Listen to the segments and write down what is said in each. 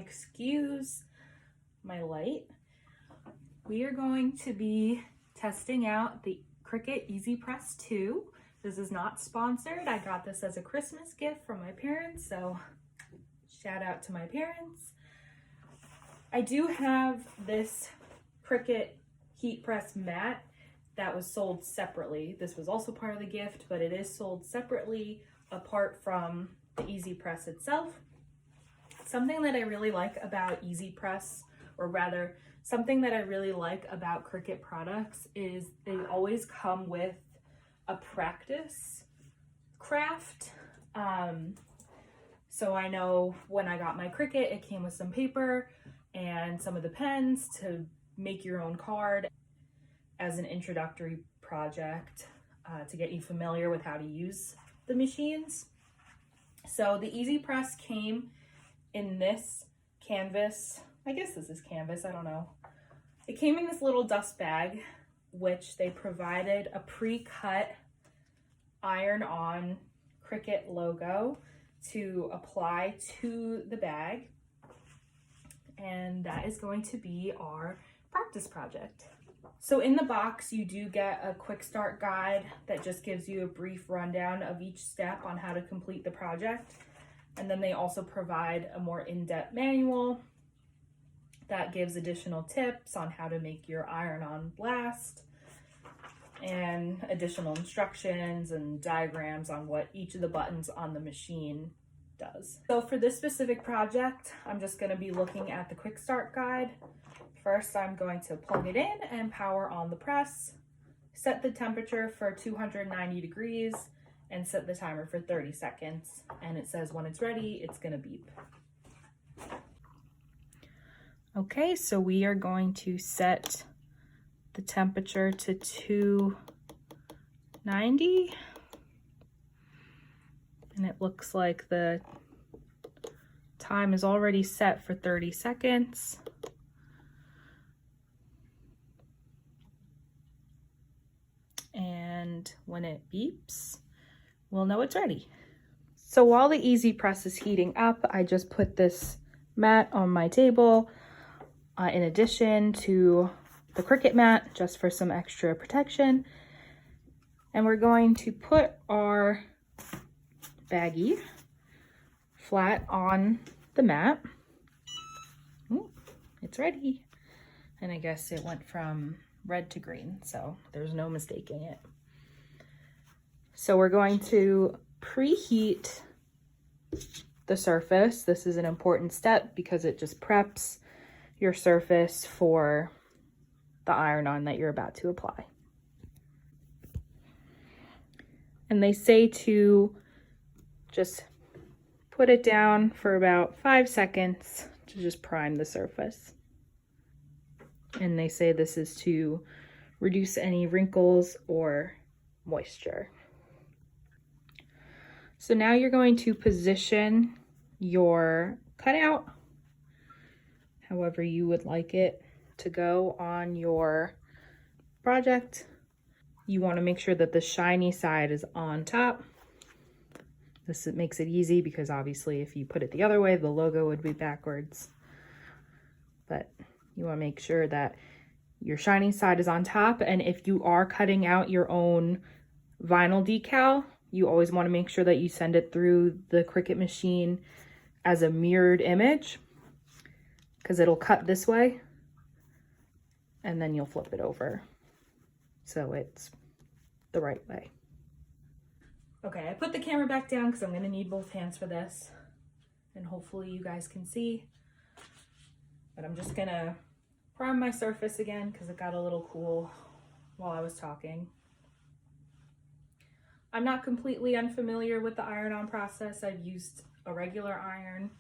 excuse my light. We are going to be testing out the Cricut EasyPress 2. This is not sponsored. I got this as a Christmas gift from my parents, so shout out to my parents. I do have this Cricut heat press mat that was sold separately. This was also part of the gift, but it is sold separately apart from the EasyPress itself. Something that I really like about EasyPress, or rather something that I really like about Cricut products, is they always come with a practice craft. So I know when I got my Cricut, it came with some paper and some of the pens to make your own card as an introductory project to get you familiar with how to use the machines. So the EasyPress came in this canvas. I guess this is canvas, I don't know. It came in this little dust bag, which they provided a pre-cut iron-on Cricut logo to apply to the bag. And that is going to be our practice project. So in the box, you do get a quick start guide that just gives you a brief rundown of each step on how to complete the project. And then they also provide a more in-depth manual that gives additional tips on how to make your iron-on last, and additional instructions and diagrams on what each of the buttons on the machine does. So for this specific project, I'm just going to be looking at the quick start guide. First, I'm going to plug it in and power on the press, set the temperature for 290 degrees, and set the timer for 30 seconds. And it says when it's ready, it's going to beep. Okay, so we are going to set the temperature to 290. And it looks like the time is already set for 30 seconds. And when it beeps, we'll know it's ready. So while the EasyPress is heating up, I just put this mat on my table in addition to the Cricut mat, just for some extra protection. And we're going to put our baggie flat on the mat. Ooh, it's ready. And I guess it went from red to green, so there's no mistaking it. So we're going to preheat the surface. This is an important step because it just preps your surface for the iron-on that you're about to apply. And they say to just put it down for about 5 seconds to just prime the surface. And they say this is to reduce any wrinkles or moisture. So now you're going to position your cutout however you would like it to go on your project. You want to make sure that the shiny side is on top. This makes it easy because obviously if you put it the other way, the logo would be backwards. But you want to make sure that your shiny side is on top. And if you are cutting out your own vinyl decal, you always want to make sure that you send it through the Cricut machine as a mirrored image, because it'll cut this way and then you'll flip it over so it's the right way. Okay, I put the camera back down because I'm going to need both hands for this, and hopefully you guys can see. But I'm just going to prime my surface again because it got a little cool while I was talking. I'm not completely unfamiliar with the iron-on process. I've used a regular iron,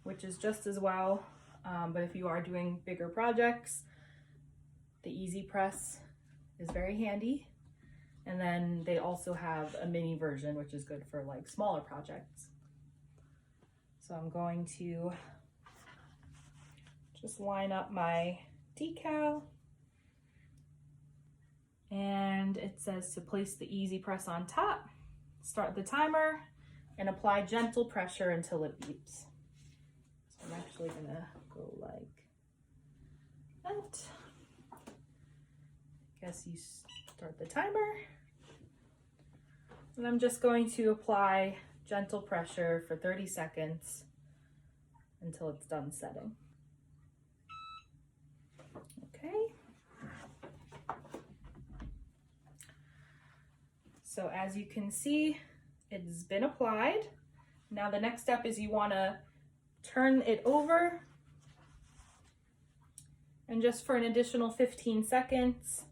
which is just as well. But if you are doing bigger projects, the EasyPress is very handy. And then they also have a mini version, which is good for like smaller projects. So I'm going to just line up my decal. And it says to place the EasyPress on top, start the timer, and apply gentle pressure until it beeps. So I'm actually going as you start the timer. And I'm just going to apply gentle pressure for 30 seconds until it's done setting. Okay. So as you can see, it's been applied. Now the next step is you want to turn it over, and just for an additional 15 seconds,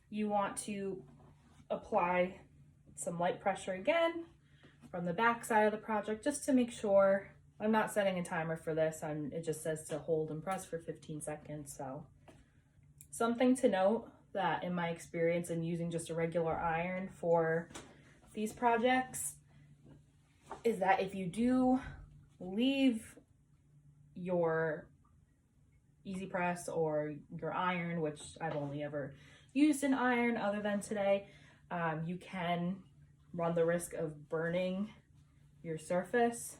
you want to apply some light pressure again from the back side of the project, just to make sure. I'm not setting a timer for this. It just says to hold and press for 15 seconds. So something to note that in my experience in using just a regular iron for these projects is that if you do leave your EasyPress or your iron, which I've only ever used an iron other than today, you can run the risk of burning your surface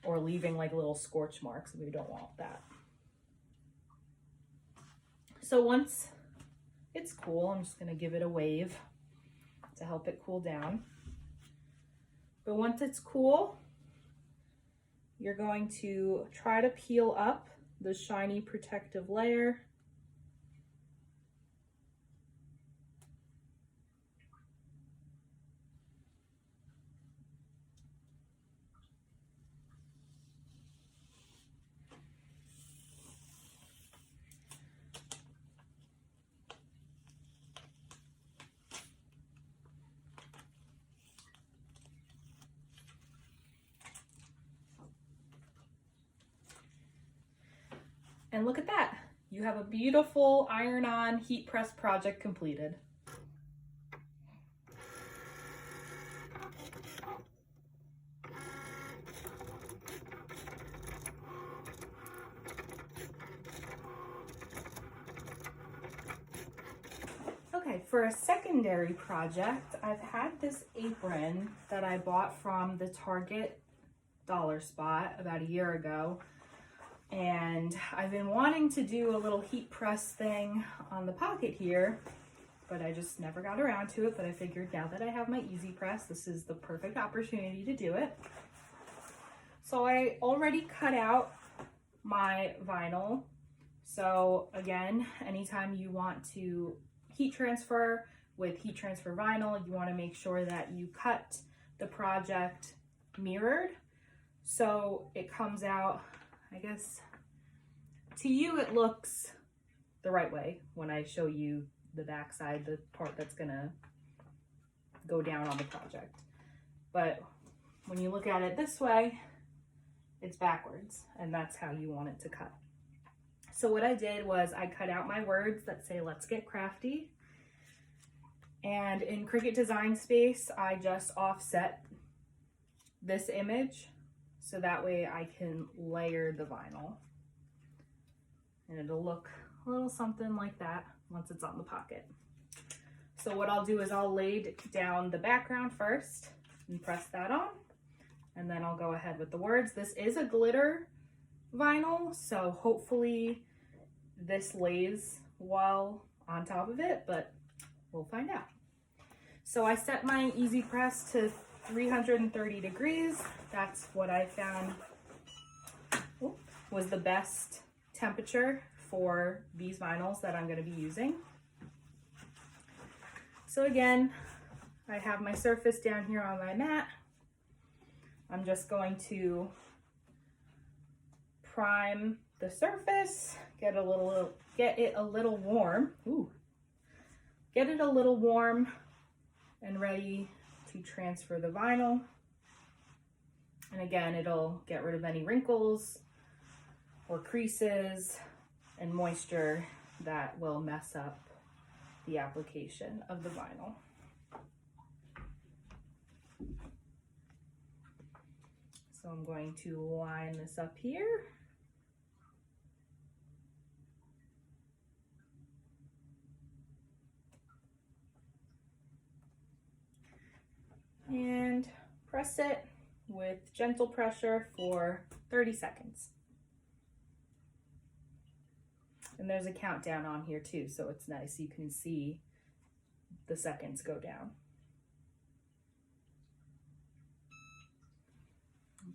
or leaving like little scorch marks, and we don't want that. So once it's cool, I'm just gonna give it a wave to help it cool down. But once it's cool, you're going to try to peel up the shiny protective layer. And look at that, you have a beautiful iron-on heat press project completed. Okay, for a secondary project, I've had this apron that I bought from the Target dollar spot about a year ago. And I've been wanting to do a little heat press thing on the pocket here, but I just never got around to it. But I figured now that I have my EasyPress, this is the perfect opportunity to do it. So I already cut out my vinyl. So again, anytime you want to heat transfer with heat transfer vinyl, you want to make sure that you cut the project mirrored so it comes out, I guess to you it looks the right way when I show you the back side, the part that's gonna go down on the project. But when you look at it this way, it's backwards, and that's how you want it to cut. So what I did was I cut out my words that say "Let's get crafty," and in Cricut Design Space I just offset this image so that way I can layer the vinyl, and it'll look a little something like that once it's on the pocket. So what I'll do is I'll lay down the background first and press that on, and then I'll go ahead with the words. This is a glitter vinyl, so hopefully this lays well on top of it, but we'll find out. So I set my EasyPress to 330 degrees. That's what I found was the best temperature for these vinyls that I'm going to be using. So again, I have my surface down here on my mat. I'm just going to prime the surface, get it a little warm. Get it a little warm and ready to transfer the vinyl. And again, it'll get rid of any wrinkles or creases and moisture that will mess up the application of the vinyl. So I'm going to line this up here. And press it with gentle pressure for 30 seconds. And there's a countdown on here too, so it's nice. You can see the seconds go down.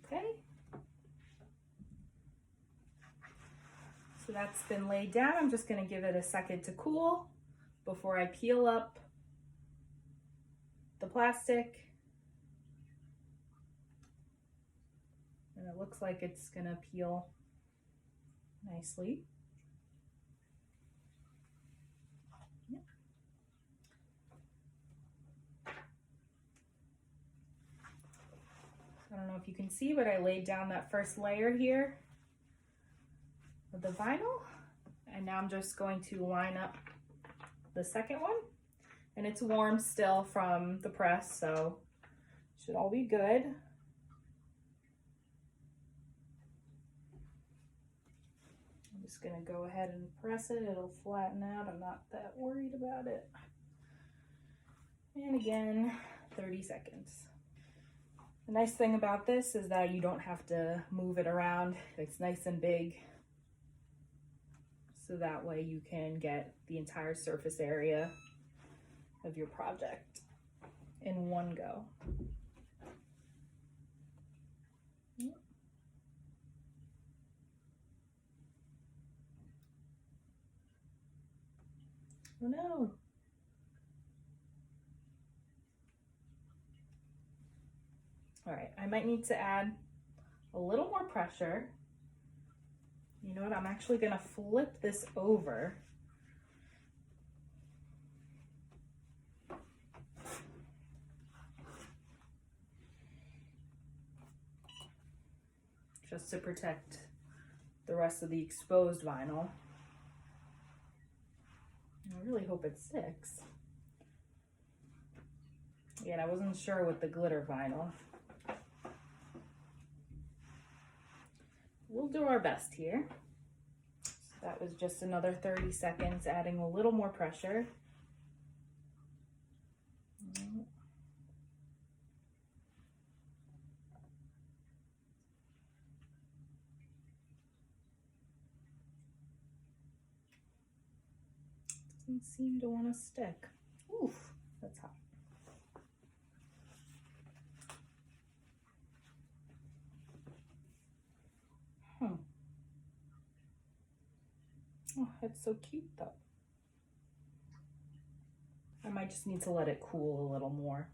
Okay. So that's been laid down. I'm just going to give it a second to cool before I peel up the plastic. And it looks like it's going to peel nicely. Yep. I don't know if you can see, but I laid down that first layer here of the vinyl, and now I'm just going to line up the second one, and it's warm still from the press, so should all be good. I'm just gonna go ahead and press it. It'll flatten out. I'm not that worried about it. And again, 30 seconds. The nice thing about this is that you don't have to move it around. It's nice and big. So that way you can get the entire surface area of your project in one go. Oh no. All right, I might need to add a little more pressure. You know what, I'm actually gonna flip this over. Just to protect the rest of the exposed vinyl. I really hope it sticks. Yeah, I wasn't sure with the glitter vinyl. We'll do our best here. So that was just another 30 seconds, adding a little more pressure. Doesn't seem to want to stick. Oof, that's hot. Oh, it's so cute though. I might just need to let it cool a little more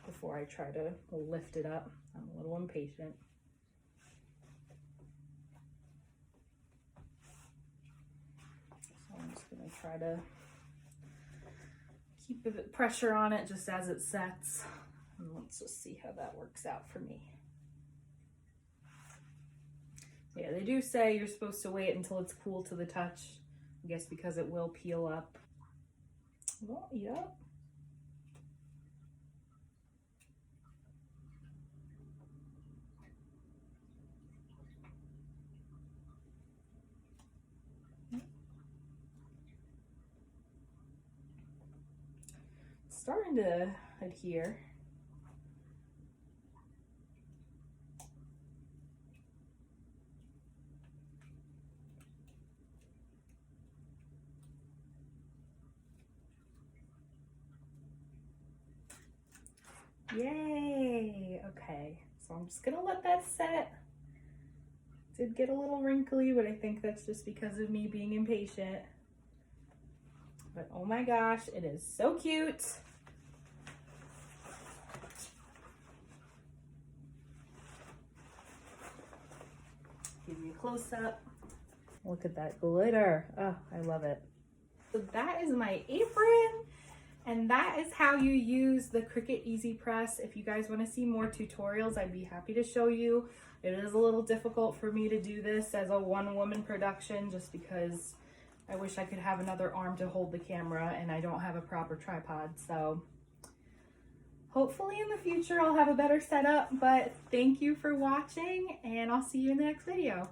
before I try to lift it up. I'm a little impatient. So I'm just gonna try to keep a bit pressure on it just as it sets. And let's just see how that works out for me. Yeah, they do say you're supposed to wait until it's cool to the touch. I guess because it will peel up. Well, yep. It's starting to adhere. Yay! Okay, so I'm just gonna let that set. It did get a little wrinkly, but I think that's just because of me being impatient. But oh my gosh, it is so cute. Give you a close up. Look at that glitter. Oh, I love it. So that is my apron. And that is how you use the Cricut EasyPress. If you guys want to see more tutorials, I'd be happy to show you. It is a little difficult for me to do this as a one-woman production just because I wish I could have another arm to hold the camera and I don't have a proper tripod. So hopefully in the future I'll have a better setup, but thank you for watching and I'll see you in the next video.